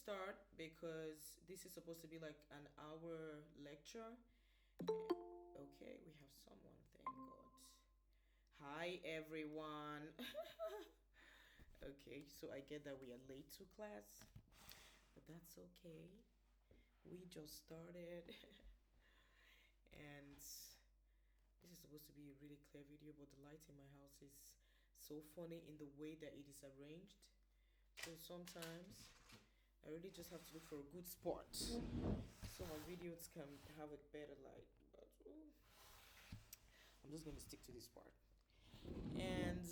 start because this is supposed to be like an hour lecture. Okay, we have someone, thank God. Hi, everyone. Okay, so I get that we are late to class, but that's okay. We just started, and this is supposed to be a really clear video, but the light in my house is so funny in the way that it is arranged. So sometimes I really just have to look for a good spot so my videos can have a better light. But I'm just going to stick to this part. And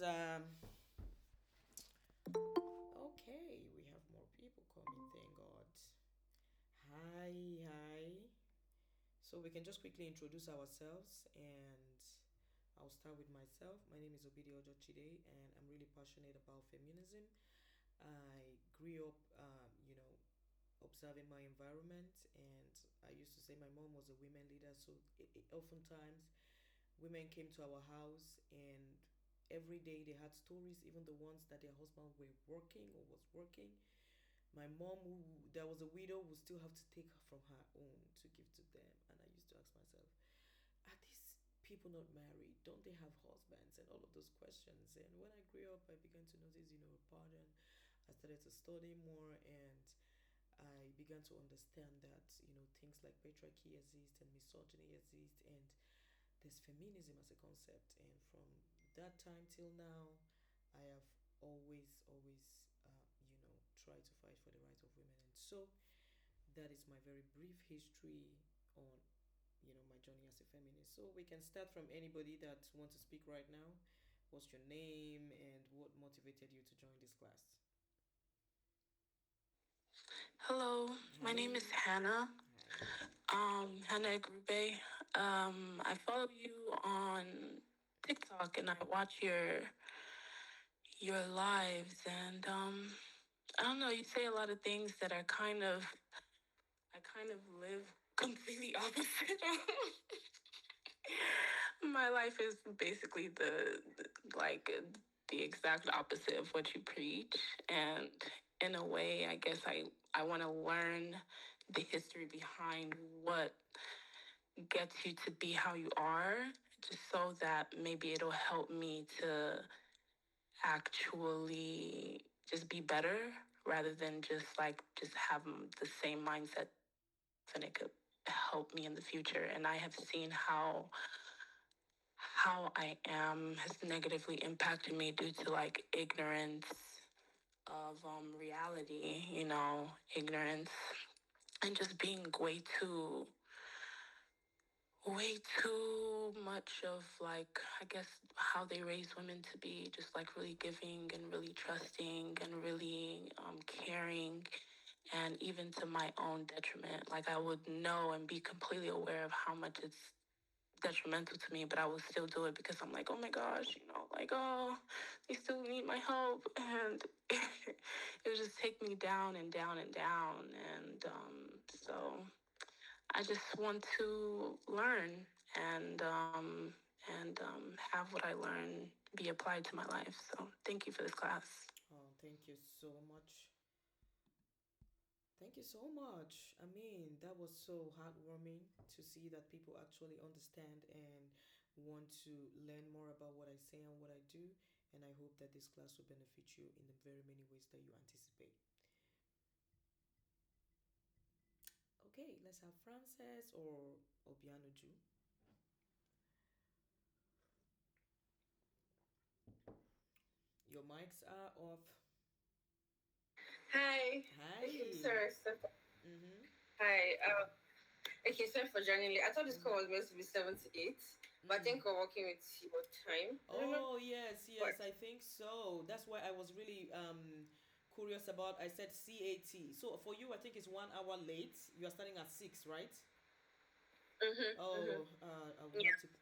okay, we have more people coming, thank God. Hi, hi. So we can just quickly introduce ourselves, and I'll start with myself. My name is Obidi Ojochide, and I'm really passionate about feminism. I grew up, observing my environment, and I used to say my mom was a women leader. So oftentimes, women came to our house, and every day they had stories, even the ones that their husband were working or was working. My mom, who there was a widow, would still have to take from her own to give to them. And I used to ask myself, are these people not married? Don't they have husbands? And all of those questions. And when I grew up, I began to notice, a pattern. I started to study more, and I began to understand that, things like patriarchy exist and misogyny exist, and there's feminism as a concept. And from that time till now, I have always tried to fight for the rights of women. And so that is my very brief history on, my journey as a feminist. So we can start from anybody that wants to speak right now. What's your name and what motivated you to join this class? Hello, my name is Hannah. Hannah Grube. I follow you on TikTok and I watch your lives, and I don't know, you say a lot of things that are I kind of live completely opposite of. My life is basically the exact opposite of what you preach, and in a way, I guess I want to learn the history behind what gets you to be how you are, just so that maybe it'll help me to actually just be better rather than just have the same mindset, and it could help me in the future. And I have seen how I am has negatively impacted me due to like ignorance of reality, ignorance, and just being way too much of like, I guess, how they raise women to be just like really giving and really trusting and really caring, and even to my own detriment. Like I would know and be completely aware of how much it's detrimental to me, but I will still do it because I'm like, oh my gosh, like, oh, they still need my help. And it would just take me down and down and down. And so I just want to learn and have what I learn be applied to my life. So thank you for this class. Oh, thank you so much. Thank you so much. I mean, that was so heartwarming to see that people actually understand and want to learn more about what I say and what I do. And I hope that this class will benefit you in the very many ways that you anticipate. Okay, let's have Frances or Obianuju. Your mics are off. Hi. Hi. Okay, sorry. Mm-hmm. Hi. Okay, sorry for joining late. I thought this call was meant to be 7 to 8, but I think we're working with your time. I don't know. Oh, yes, But yes, I think so. That's why I was really curious about. I said CAT. So for you, I think it's 1 hour late. You are starting at 6, right? Oh, yeah.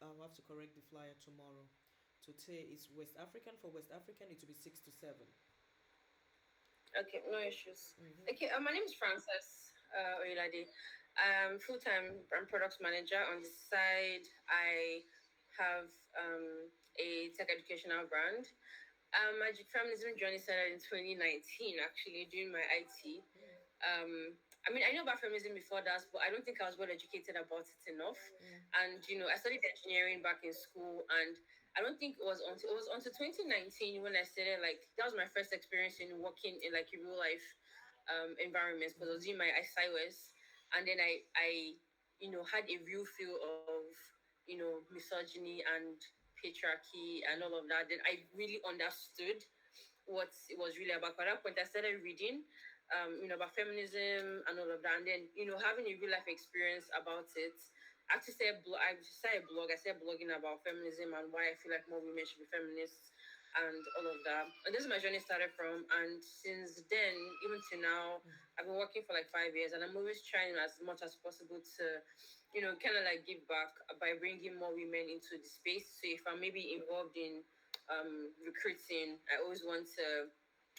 I will have to correct the flyer tomorrow. Today is West African. For West African, it will be 6 to 7. Okay, no issues. Mm-hmm. Okay, my name is Frances Oyelade. I'm full-time brand product manager. On the side, I have a tech educational brand. My feminism journey started in 2019, actually, during my IT. I mean, I know about feminism before that, but I don't think I was well educated about it enough. And I studied engineering back in school, and I don't think it was until 2019 when I started, like, that was my first experience in working in like a real life environments, because I was doing my SIOS, and then I had a real feel of misogyny and patriarchy and all of that. Then I really understood what it was really about. At that point, I started reading, about feminism and all of that, and then having a real life experience about it. I started blogging about feminism and why I feel like more women should be feminists and all of that. And this is my journey started from. And since then, even to now, I've been working for like 5 years, and I'm always trying as much as possible to, kind of like give back by bringing more women into the space. So if I'm maybe involved in recruiting, I always want to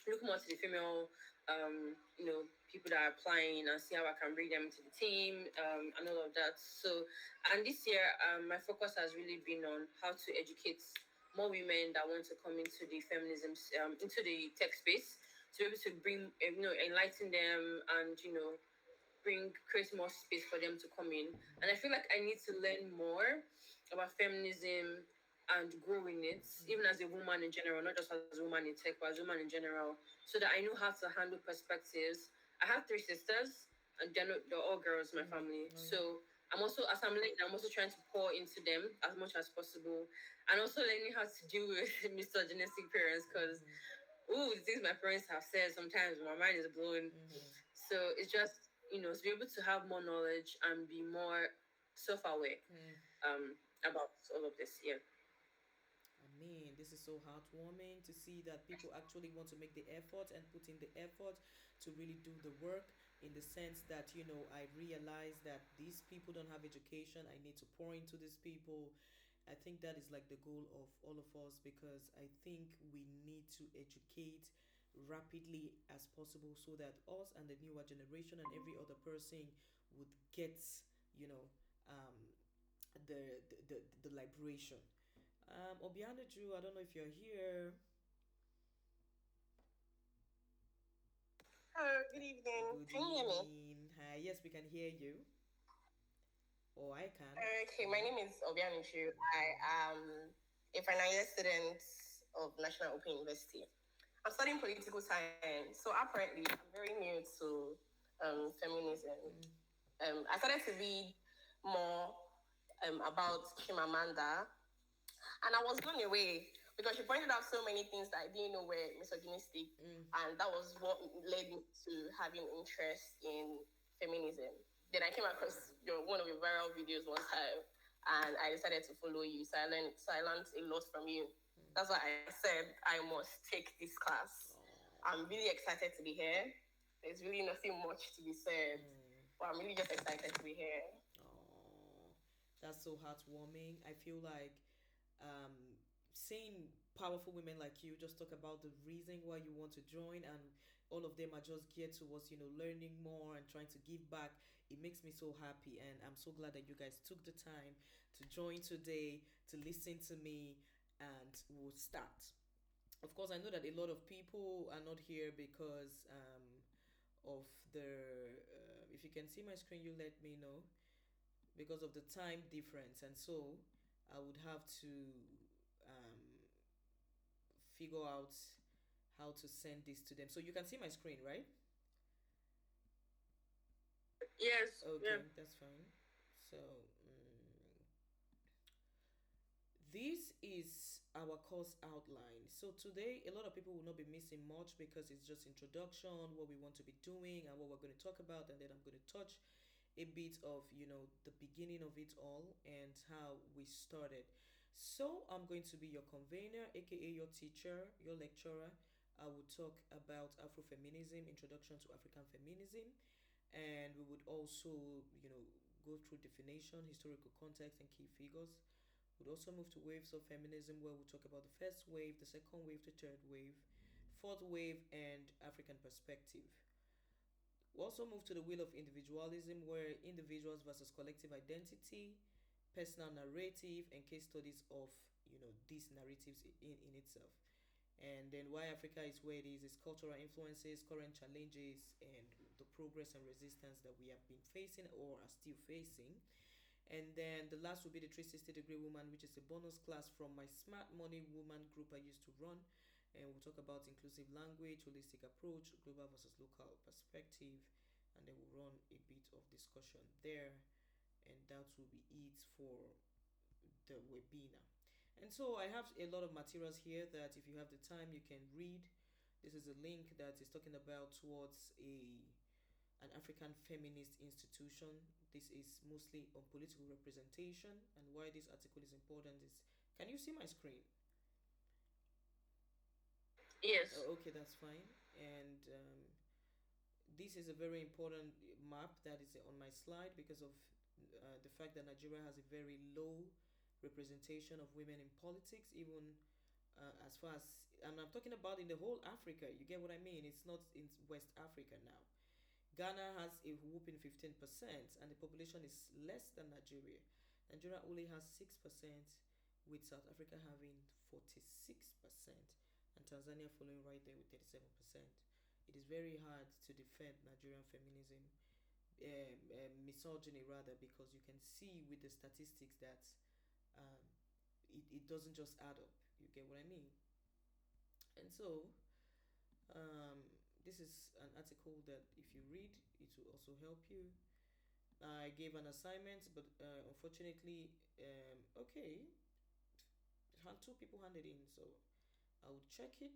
look more to the female, people that are applying and see how I can bring them into the team, and all of that. So, and this year, my focus has really been on how to educate more women that want to come into the feminism, into the tech space, to be able to bring, enlighten them, and create more space for them to come in. And I feel like I need to learn more about feminism and grow in it, even as a woman in general, not just as a woman in tech, but as a woman in general, so that I know how to handle perspectives. I have three sisters, and they're all girls in my family. Oh, yeah. So I'm also, as I'm learning, I'm also trying to pour into them as much as possible, and also learning how to deal with misogynistic parents, because the things my parents have said, sometimes my mind is blown. So it's just, to be able to have more knowledge and be more self-aware about all of this. Yeah. I mean, this is so heartwarming to see that people actually want to make the effort and put in the effort to really do the work, in the sense that, I realize that these people don't have education. I need to pour into these people. I think that is like the goal of all of us, because I think we need to educate rapidly as possible, so that us and the newer generation and every other person would get, you know, um, the liberation. Obiano Drew, I don't know if you're here. Hello, good evening. Good Can you hear me? evening. Hi, yes, we can hear you. Or I can. Okay, my name is Obianuchu. I am a final year student of National Open University. I'm studying political science, so apparently I'm very new to feminism. I started to read more about Chimamanda, and I was blown away because she pointed out so many things that I didn't know were misogynistic. And that was what led me to having interest in feminism. Then I came across one of your viral videos one time, and I decided to follow you. So I learned a lot from you. That's why I said I must take this class. I'm really excited to be here. There's really nothing much to be said, but I'm really just excited to be here. Oh, that's so heartwarming. I feel like um, seeing powerful women like you just talk about the reason why you want to join, and all of them are just geared towards, learning more and trying to give back. It makes me so happy, and I'm so glad that you guys took the time to join today, to listen to me, and we'll start. Of course, I know that a lot of people are not here because of the. If you can see my screen, you let me know, because of the time difference, and so I would have to um, figure out how to send this to them. So you can see my screen, right? Yes. Yeah. Okay, that's fine. So this is our course outline. So today, a lot of people will not be missing much, because it's just introduction, what we want to be doing, and what we're going to talk about, and then I'm going to touch a bit of, the beginning of it all and how we started. So I'm going to be your convener, aka your teacher, your lecturer. I will talk about Afrofeminism, introduction to African feminism, and we would also, go through definition, historical context, and key figures. We'd also move to waves of feminism, where we'll talk about the first wave, the second wave, the third wave, fourth wave, and African perspective. We also move to the wheel of individualism, where individuals versus collective identity, personal narrative, and case studies of, these narratives in itself. And then why Africa is where it is cultural influences, current challenges, and the progress and resistance that we have been facing or are still facing. And then the last will be the 360-degree woman, which is a bonus class from my Smart Money Woman group I used to run. And we'll talk about inclusive language, holistic approach, global versus local perspective, and then we'll run a bit of discussion there. And that will be it for the webinar. And so I have a lot of materials here that if you have the time you can read. This is a link that is talking about towards an African feminist institution. This is mostly on political representation, and why this article is important is, can you see my screen? Yes. Okay, that's fine. And this is a very important map that is on my slide because of the fact that Nigeria has a very low representation of women in politics, even as far as, and I'm talking about in the whole Africa. You get what I mean? It's not in West Africa now. Ghana has a whooping 15%, and the population is less than Nigeria. Nigeria only has 6%, with South Africa having 46%, and Tanzania following right there with 37%. It is very hard to defend Nigerian feminism, misogyny rather, because you can see with the statistics that it doesn't just add up. You get what I mean? And so, this is an article that if you read, it will also help you. I gave an assignment, but unfortunately, okay, two people handed in, so I will check it.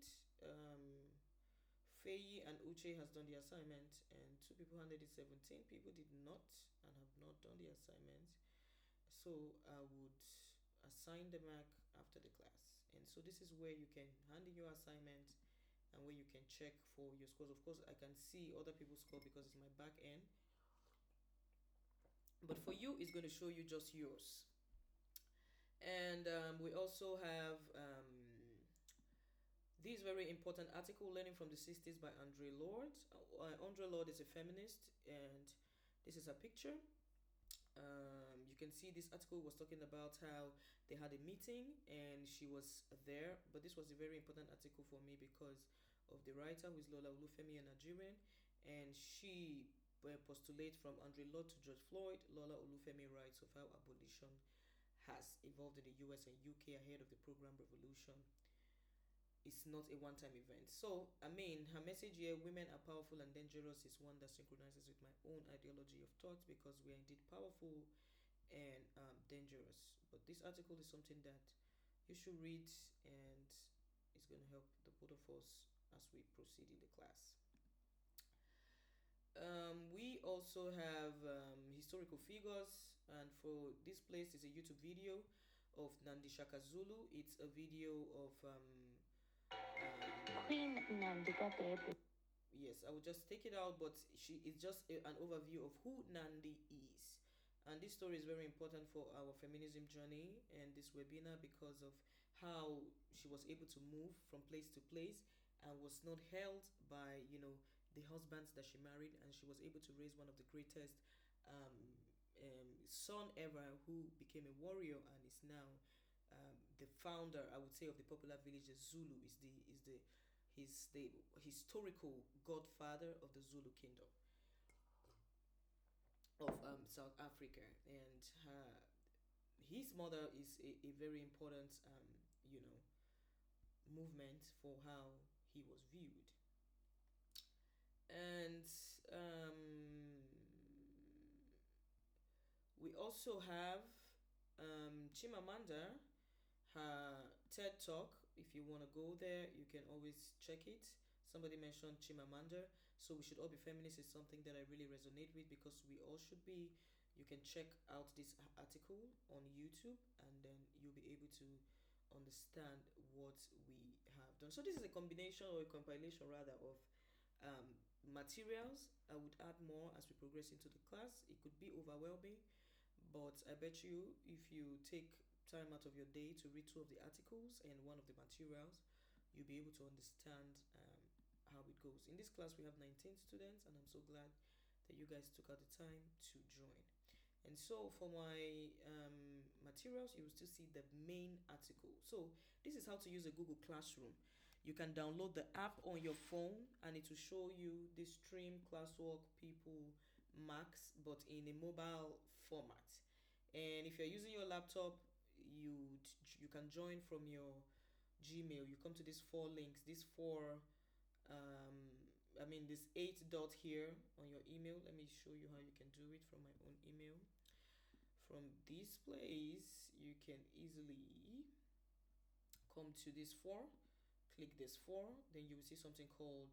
Faye and Uche has done the assignment, and two people handed in. 17 people did not and have not done the assignment. So I would assign the mark after the class. And so this is where you can hand in your assignment and where you can check for your scores. Of course, I can see other people's score because it's my back end. But for you, it's going to show you just yours. And we also have this very important article, Learning from the 60s by Andre Lord. Andre Lord is a feminist, and this is a picture. You can see this article was talking about how they had a meeting and she was there, but this was a very important article for me because of the writer, who is Lola Olufemi, a Nigerian, and she postulates from Andre Lord to George Floyd. Lola Olufemi writes of how abolition has evolved in the US and UK ahead of the program revolution. It's not a one-time event. So, I mean, her message here, women are powerful and dangerous, is one that synchronizes with my own ideology of thought, because we are indeed powerful and dangerous. But this article is something that you should read, and it's going to help the both of us as we proceed in the class. We also have historical figures, and for this place is a YouTube video of Nandi Shaka Zulu. It's a video of Queen Nandi. Yes, I will just take it out, but she is just an overview of who Nandi is. And this story is very important for our feminism journey and this webinar because of how she was able to move from place to place and was not held by, the husbands that she married, and she was able to raise one of the greatest son ever, who became a warrior and is now the founder, I would say, of the popular village. Zulu he's the historical godfather of the Zulu kingdom of South Africa, and his mother is a very important movement for how he was viewed. And we also have Chimamanda, her TED Talk. If you want to go there, you can always check it. Somebody mentioned Chimamanda, so we should all be feminists is something that I really resonate with, because we all should be. You can check out this article on YouTube, and then you'll be able to understand what we have done. So this is a combination, or a compilation rather, of materials. I would add more as we progress into the class. It could be overwhelming, but I bet you, if you take time out of your day to read two of the articles and one of the materials, you'll be able to understand how it goes. In this class, we have 19 students, and I'm so glad that you guys took out the time to join. And so for my materials, you will still see the main article. So this is how to use a Google Classroom. You can download the app on your phone and it will show you the stream classwork people max, but in a mobile format. And if you're using your laptop, you you can join from your Gmail. You come to these four links, these four um this eight dot here on your email. Let me show you how you can do it from my own email. From this place, you can easily come to this four, click this four, then you will see something called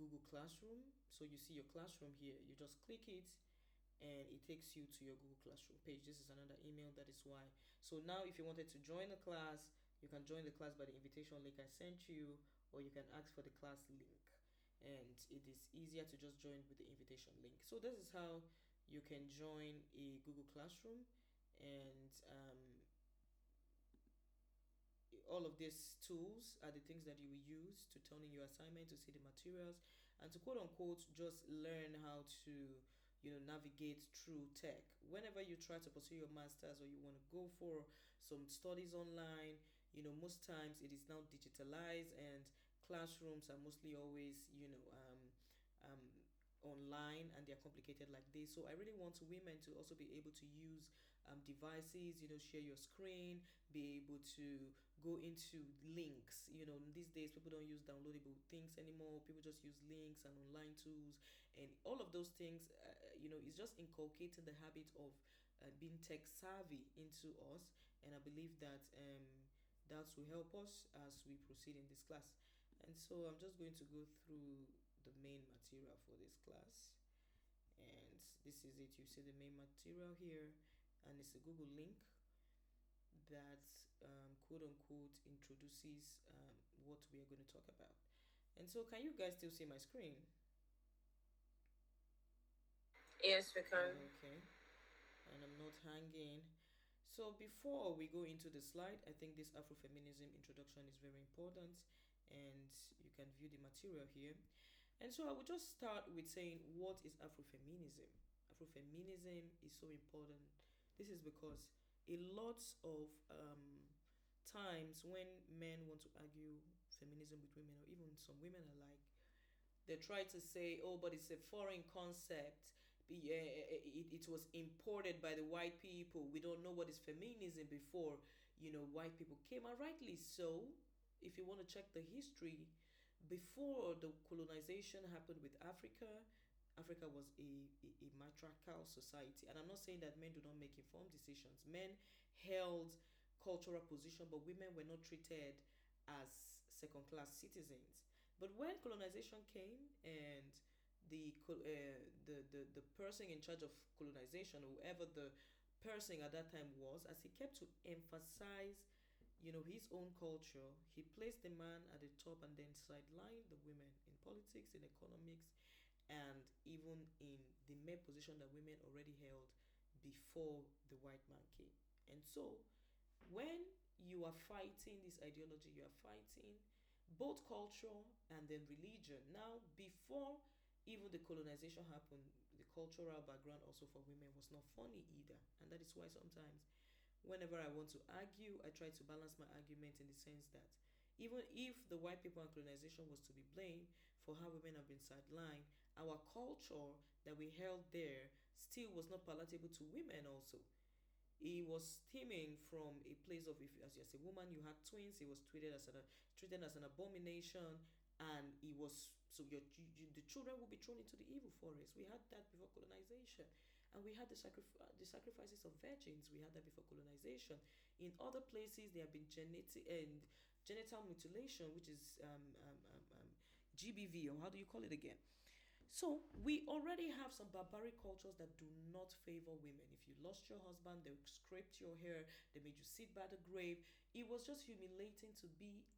Google Classroom. So you see your classroom here. You just click it, and it takes you to your Google Classroom page. This is another email. That is why. So now, if you wanted to join the class, you can join the class by the invitation link I sent you, or you can ask for the class link. And it is easier to just join with the invitation link. So this is how you can join a Google Classroom, and all of these tools are the things that you will use to turn in your assignment, to see the materials, and to quote unquote just learn how to navigate through tech. Whenever you try to pursue your masters, or you want to go for some studies online, most times it is now digitalized, and classrooms are mostly always online, and they're complicated like this. So I really want women to also be able to use devices, share your screen, be able to go into links. These days people don't use downloadable things anymore. People just use links and online tools, and all of those things. It's just inculcating the habit of being tech savvy into us, and I believe that that will help us as we proceed in this class. And so I'm just going to go through the main material for this class, and this is it. You see the main material here, and it's a Google link that quote unquote introduces what we are going to talk about. And so, can you guys still see my screen? Yes, we can. Okay, and I'm not hanging. So before we go into the slide, I think this Afrofeminism introduction is very important, and you can view the material here. And so I will just start with saying, what is Afrofeminism? Afrofeminism is so important. This is because a lot of times when men want to argue feminism with women, or even some women alike, they try to say, oh, but it's a foreign concept. It was imported by the white people. We don't know what is feminism before white people came, and rightly so. If you want to check the history, before the colonization happened with Africa, Africa was a matriarchal society. And I'm not saying that men do not make informed decisions. Men held cultural position, but women were not treated as second class citizens. But when colonization came, and the person in charge of colonization, whoever the person at that time was, as he kept to emphasize his own culture, he placed the man at the top and then sidelined the women in politics, in economics, and even in the main position that women already held before the white man came. And so, when you are fighting this ideology, you are fighting both culture and then religion. Now, before even the colonization happened, the cultural background also for women was not funny either. And that is why sometimes whenever I want to argue, I try to balance my argument in the sense that even if the white people and colonization was to be blamed for how women have been sidelined, our culture that we held there still was not palatable to women also. It was stemming from a place of, if as a woman you had twins, it was treated as an abomination, and it was so the children will be thrown into the evil forest. We had that before colonization, and we had the sacrifices of virgins. We had that before colonization. In other places, there have been genetic and genital mutilation, which is GBV, or how do you call it again? So we already have some barbaric cultures that do not favor women. If you lost your husband, they scraped your hair, they made you sit by the grave. It was just humiliating to be